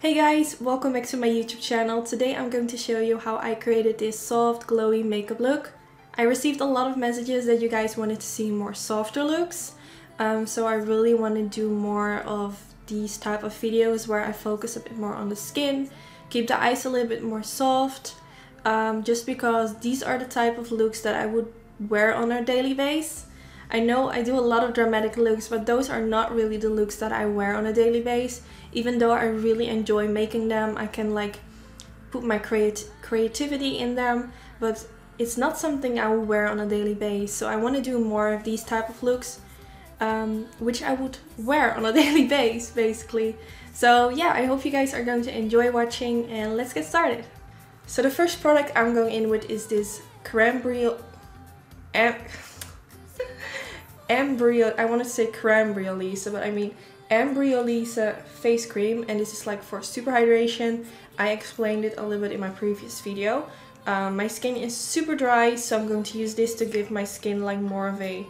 Hey guys, welcome back to my YouTube channel. Today I'm going to show you how I created this soft, glowy makeup look. I received a lot of messages that you guys wanted to see more softer looks. So I really want to do more of these type of videos where I focus a bit more on the skin, keep the eyes a little bit more soft, just because these are the type of looks that I would wear on a daily basis. I know I do a lot of dramatic looks, but those are not really the looks that I wear on a daily basis. Even though I really enjoy making them, I can like put my creativity in them, but it's not something I will wear on a daily basis. So I want to do more of these type of looks, which I would wear on a daily basis, basically. So yeah, I hope you guys are going to enjoy watching, and let's get started. So the first product I'm going in with is this Embryolise, but I mean Embryolise face cream, and this is like for super hydration. I explained it a little bit in my previous video. My skin is super dry, so I'm going to use this to give my skin like more of a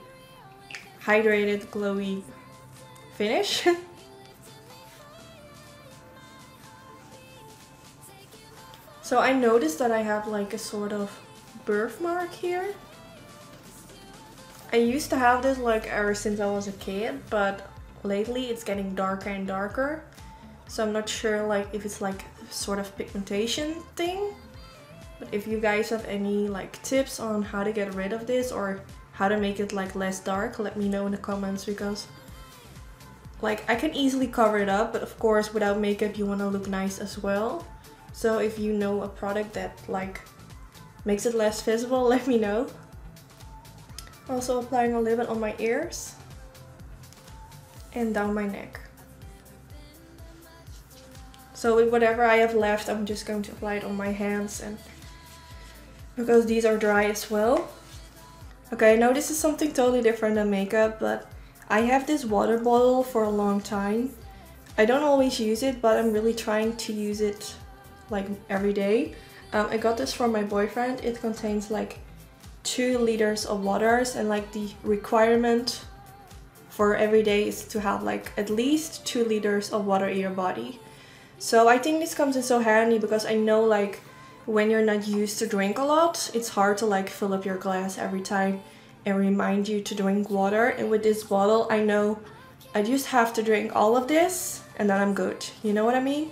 hydrated, glowy finish. So I noticed that I have like a sort of birthmark here. I used to have this like ever since I was a kid, but lately it's getting darker and darker. So I'm not sure like if it's like sort of pigmentation thing. But if you guys have any like tips on how to get rid of this or how to make it like less dark, let me know in the comments, because like I can easily cover it up, but of course without makeup you want to look nice as well. So if you know a product that like makes it less visible, let me know. Also applying a little bit on my ears and down my neck. So with whatever I have left, I'm just going to apply it on my hands, and because these are dry as well. Okay, I know this is something totally different than makeup, but I have this water bottle for a long time. I don't always use it, but I'm really trying to use it like every day. I got this from my boyfriend. It contains like 2 liters of waters, and like the requirement for every day is to have like at least 2 liters of water in your body. So I think this comes in so handy, because I know like when you're not used to drink a lot, it's hard to like fill up your glass every time and remind you to drink water. And with this bottle, I know I just have to drink all of this and then I'm good. You know what I mean?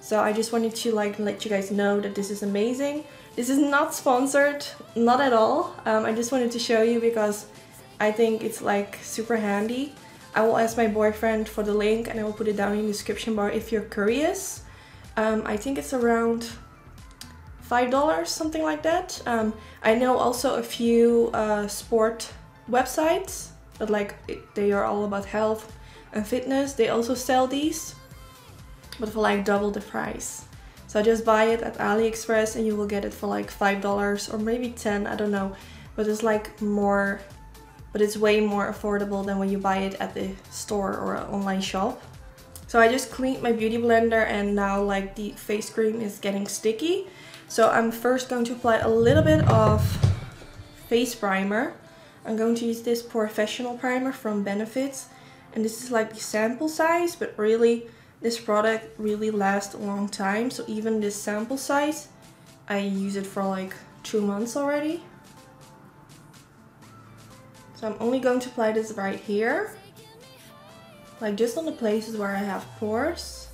So I just wanted to like let you guys know that this is amazing. This is not sponsored, not at all. I just wanted to show you because I think it's like super handy. I will ask my boyfriend for the link and I will put it down in the description bar if you're curious. I think it's around $5, something like that. I know also a few sport websites that like they are all about health and fitness. They also sell these, but for like double the price. So just buy it at AliExpress and you will get it for like $5 or maybe 10, I don't know. But it's like more, but it's way more affordable than when you buy it at the store or an online shop. So I just cleaned my beauty blender, and now like the face cream is getting sticky. So I'm first going to apply a little bit of face primer. I'm going to use this professional primer from Benefits, and this is like the sample size, but really this product really lasts a long time. So even this sample size, I use it for like 2 months already. So I'm only going to apply this right here, like just on the places where I have pores.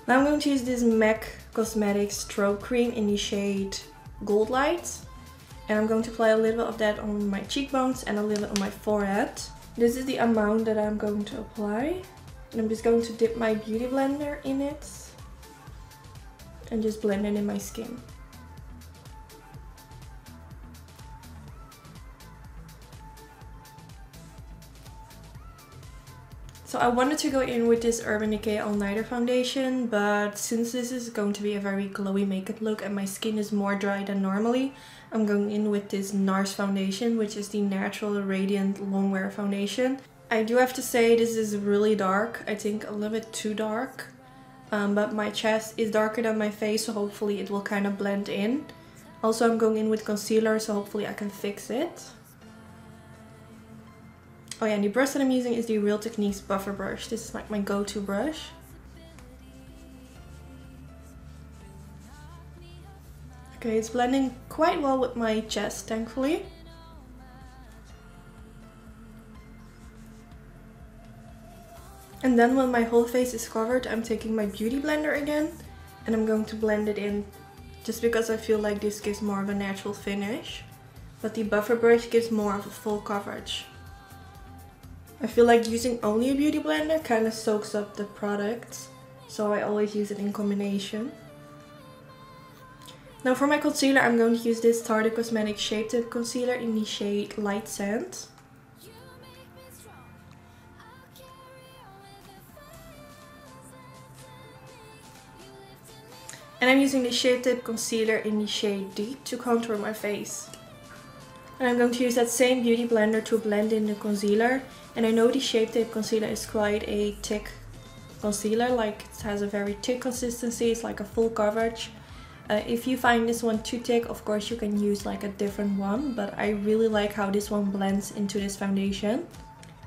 Now I'm going to use this MAC Cosmetics Strobe Cream in the shade Gold Light, and I'm going to apply a little bit of that on my cheekbones and a little bit on my forehead. This is the amount that I'm going to apply, and I'm just going to dip my beauty blender in it and just blend it in my skin. So I wanted to go in with this Urban Decay All Nighter foundation, but since this is going to be a very glowy makeup look and my skin is more dry than normally, I'm going in with this NARS foundation, which is the Natural Radiant Longwear Foundation. I do have to say this is really dark, I think a little bit too dark, but my chest is darker than my face, so hopefully it will kind of blend in. Also I'm going in with concealer, so hopefully I can fix it. Oh yeah, and the brush that I'm using is the Real Techniques buffer brush. This is like my go-to brush. Okay, it's blending quite well with my chest, thankfully. And then when my whole face is covered, I'm taking my beauty blender again and I'm going to blend it in, just because I feel like this gives more of a natural finish. But the buffer brush gives more of a full coverage. I feel like using only a beauty blender kind of soaks up the product, so I always use it in combination. Now for my concealer, I'm going to use this Tarte Cosmetics Shape concealer in the shade Light Sand. And I'm using the Shape Tape concealer in the shade Deep to contour my face. And I'm going to use that same beauty blender to blend in the concealer. And I know the Shape Tape concealer is quite a thick concealer, like it has a very thick consistency, it's like a full coverage. If you find this one too thick, of course you can use like a different one, but I really like how this one blends into this foundation.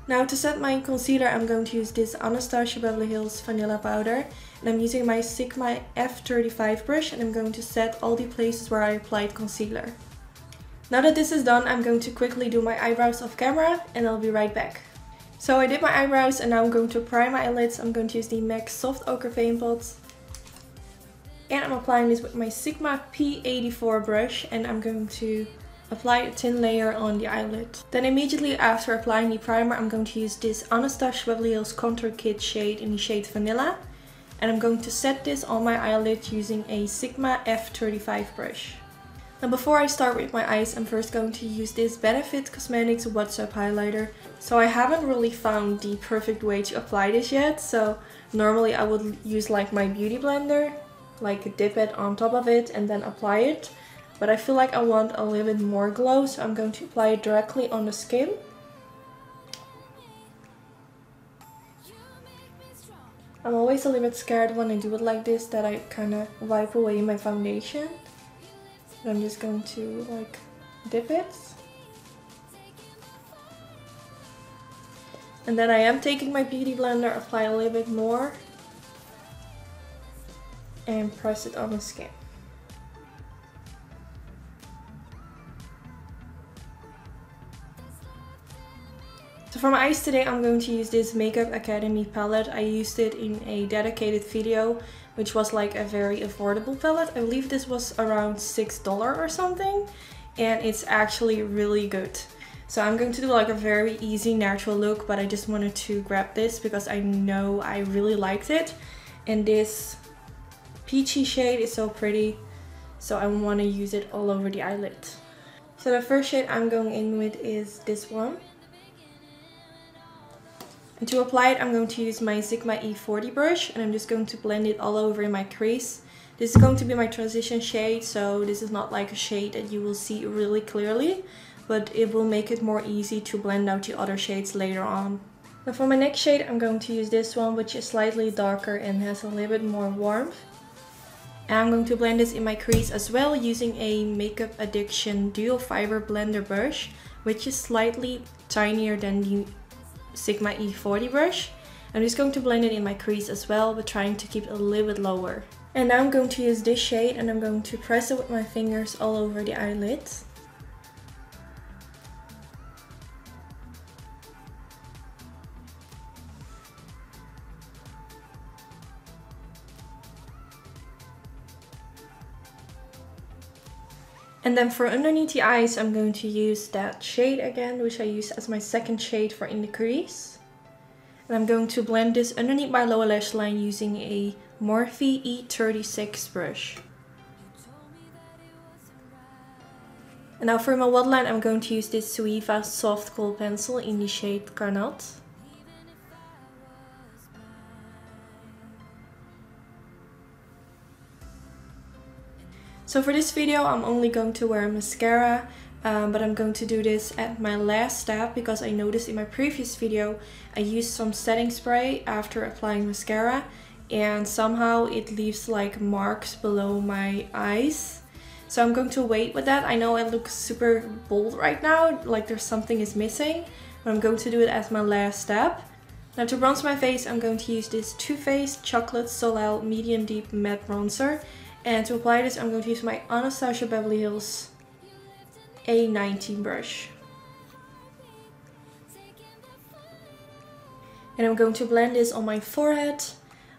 Now to set my concealer, I'm going to use this Anastasia Beverly Hills Vanilla Powder, and I'm using my Sigma F35 brush, and I'm going to set all the places where I applied concealer. Now that this is done, I'm going to quickly do my eyebrows off camera, and I'll be right back. So I did my eyebrows, and now I'm going to prime my eyelids. I'm going to use the MAC Soft Ochre Paint Pot. And I'm applying this with my Sigma P84 brush, and I'm going to apply a thin layer on the eyelid. Then immediately after applying the primer, I'm going to use this Anastasia Beverly Hills Contour Kit shade in the shade Vanilla. And I'm going to set this on my eyelid using a Sigma F35 brush. Now before I start with my eyes, I'm first going to use this Benefit Cosmetics What's Up highlighter. So I haven't really found the perfect way to apply this yet, so normally I would use like my beauty blender, like dip it on top of it and then apply it. But I feel like I want a little bit more glow, so I'm going to apply it directly on the skin. I'm always a little bit scared when I do it like this that I kind of wipe away my foundation. But I'm just going to like dip it. And then I am taking my beauty blender, apply a little bit more, and press it on the skin. So for my eyes today, I'm going to use this Makeup Academy palette. I used it in a dedicated video, which was like a very affordable palette. I believe this was around $6 or something, and it's actually really good. So I'm going to do like a very easy natural look, but I just wanted to grab this because I know I really liked it. And this peachy shade is so pretty, so I want to use it all over the eyelid. So the first shade I'm going in with is this one. And to apply it, I'm going to use my Sigma E40 brush, and I'm just going to blend it all over in my crease. This is going to be my transition shade, so this is not like a shade that you will see really clearly, but it will make it more easy to blend out the other shades later on. Now for my next shade, I'm going to use this one, which is slightly darker and has a little bit more warmth. And I'm going to blend this in my crease as well using a Makeup Addiction Dual Fiber Blender brush, which is slightly tinier than the Sigma E40 brush. I'm just going to blend it in my crease as well, but trying to keep it a little bit lower. And now I'm going to use this shade, and I'm going to press it with my fingers all over the eyelids. And then for underneath the eyes, I'm going to use that shade again, which I use as my second shade for in the crease. And I'm going to blend this underneath my lower lash line using a Morphe E36 brush. And now for my waterline, I'm going to use this Zoeva Soft Kohl pencil in the shade Karnat. So for this video, I'm only going to wear mascara, but I'm going to do this at my last step because I noticed in my previous video I used some setting spray after applying mascara, and somehow it leaves like marks below my eyes. So I'm going to wait with that. I know I look super bold right now, like there's something is missing, but I'm going to do it as my last step. Now to bronze my face, I'm going to use this Toofaced Chocolate Soleil Medium Deep Matte Bronzer. And to apply this, I'm going to use my Anastasia Beverly Hills A19 brush. And I'm going to blend this on my forehead,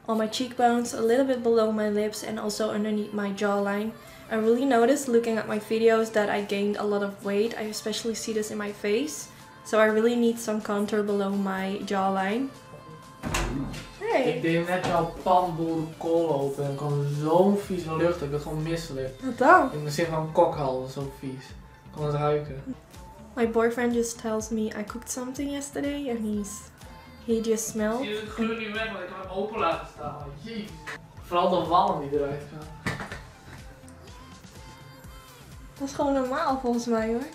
on my cheekbones, a little bit below my lips, and also underneath my jawline. I really noticed looking at my videos that I gained a lot of weight. I especially see this in my face. So I really need some contour below my jawline. Hey. Ik deed net jouw panboeren kool open en er kwam zo'n vieze lucht. Ik ben gewoon misselijk. Wat dan? Ik zit van kokhal, zo vies. Ik kon het ruiken. My boyfriend just tells me I cooked something yesterday and he just smelled. Zie je het geur niet weg, want ik heb hem open laten staan. Jeez. Vooral de walm die eruit gaan. Dat is gewoon normaal volgens mij hoor.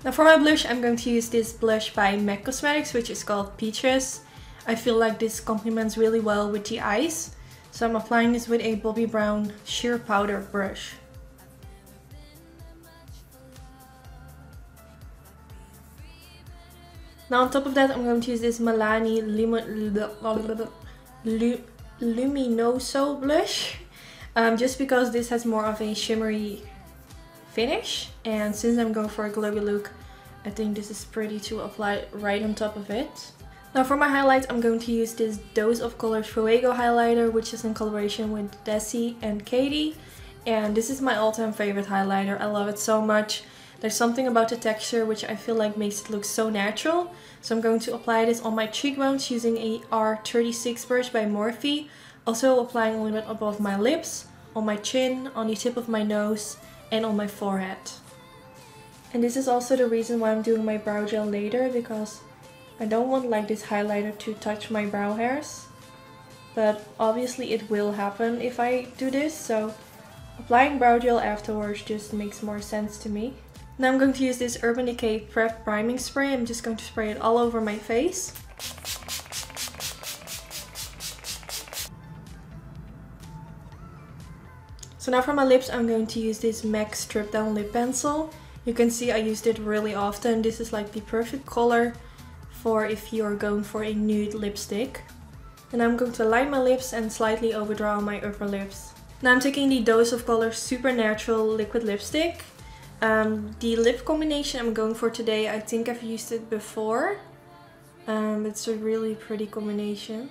Now for my blush, I'm going to use this blush by MAC Cosmetics, which is called Peaches. I feel like this complements really well with the eyes. So I'm applying this with a Bobbi Brown sheer powder brush. Now on top of that, I'm going to use this Milani Luminoso blush. Just because this has more of a shimmery finish, and since I'm going for a glowy look, I think this is pretty to apply right on top of it. Now for my highlights, I'm going to use this Doseofcolors Fuego highlighter, which is in collaboration with Desi and Katie, and this is my all-time favorite highlighter. I love it so much. There's something about the texture which I feel like makes it look so natural. So I'm going to apply this on my cheekbones using a R36 brush by Morphe. Also applying a little bit above my lips, on my chin, on the tip of my nose, and on my forehead. And this is also the reason why I'm doing my brow gel later, because I don't want like this highlighter to touch my brow hairs. But obviously it will happen if I do this, so applying brow gel afterwards just makes more sense to me. Now I'm going to use this Urban Decay Prep priming spray. I'm just going to spray it all over my face. So now for my lips, I'm going to use this MAC Strip Down Lip Pencil. You can see I used it really often. This is like the perfect color for if you're going for a nude lipstick. And I'm going to line my lips and slightly overdraw my upper lips. Now I'm taking the Doseofcolors Supernatural Liquid Lipstick. The lip combination I'm going for today, I think I've used it before. It's a really pretty combination.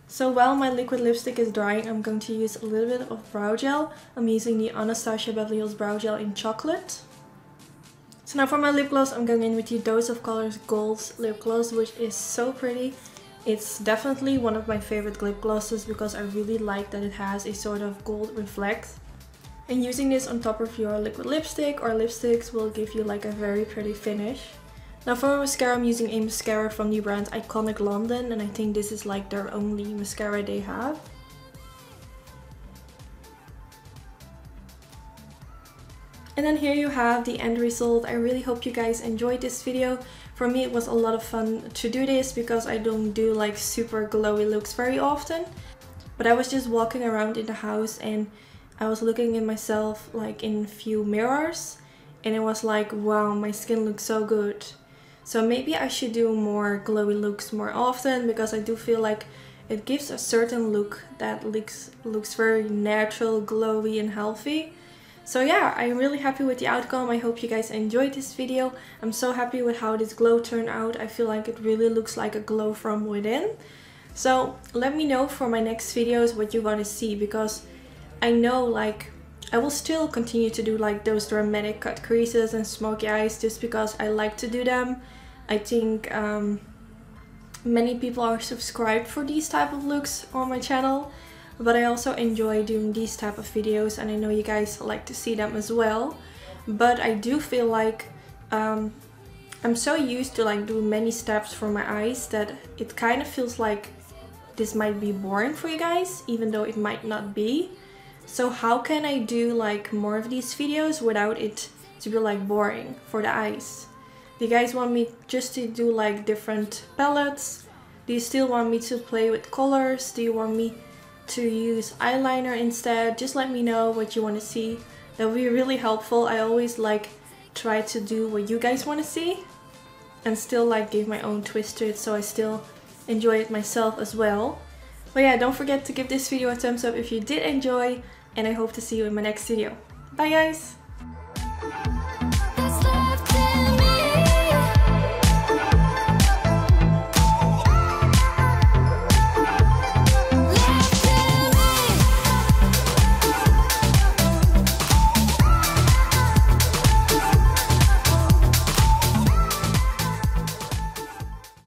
So while my liquid lipstick is drying, I'm going to use a little bit of brow gel. I'm using the Anastasia Beverly Hills Brow Gel in Chocolate. So now for my lip gloss, I'm going in with the Doseofcolors Goalz lip gloss, which is so pretty. It's definitely one of my favorite lip glosses because I really like that it has a sort of gold reflect. And using this on top of your liquid lipstick or lipsticks will give you like a very pretty finish. Now for my mascara, I'm using a mascara from the brand Iconic London, and I think this is like their only mascara they have. And then here you have the end result. I really hope you guys enjoyed this video. For me it was a lot of fun to do this because I don't do like super glowy looks very often. But I was just walking around in the house and I was looking at myself like in a few mirrors, and it was like, wow, my skin looks so good. So maybe I should do more glowy looks more often, because I do feel like it gives a certain look that looks very natural, glowy and healthy. So yeah, I'm really happy with the outcome. I hope you guys enjoyed this video. I'm so happy with how this glow turned out. I feel like it really looks like a glow from within. So let me know for my next videos what you want to see, because I know like I will still continue to do like those dramatic cut creases and smoky eyes just because I like to do them. I think many people are subscribed for these type of looks on my channel, but I also enjoy doing these type of videos and I know you guys like to see them as well. But I do feel like I'm so used to like doing many steps for my eyes that it kind of feels like this might be boring for you guys, even though it might not be. So how can I do like more of these videos without it to be like boring for the eyes? Do you guys want me just to do like different palettes? Do you still want me to play with colors? Do you want me to use eyeliner instead, just let me know what you want to see. That would be really helpful. I always like try to do what you guys want to see and still like give my own twist to it, so I still enjoy it myself as well. But yeah, don't forget to give this video a thumbs up if you did enjoy, and I hope to see you in my next video. Bye guys!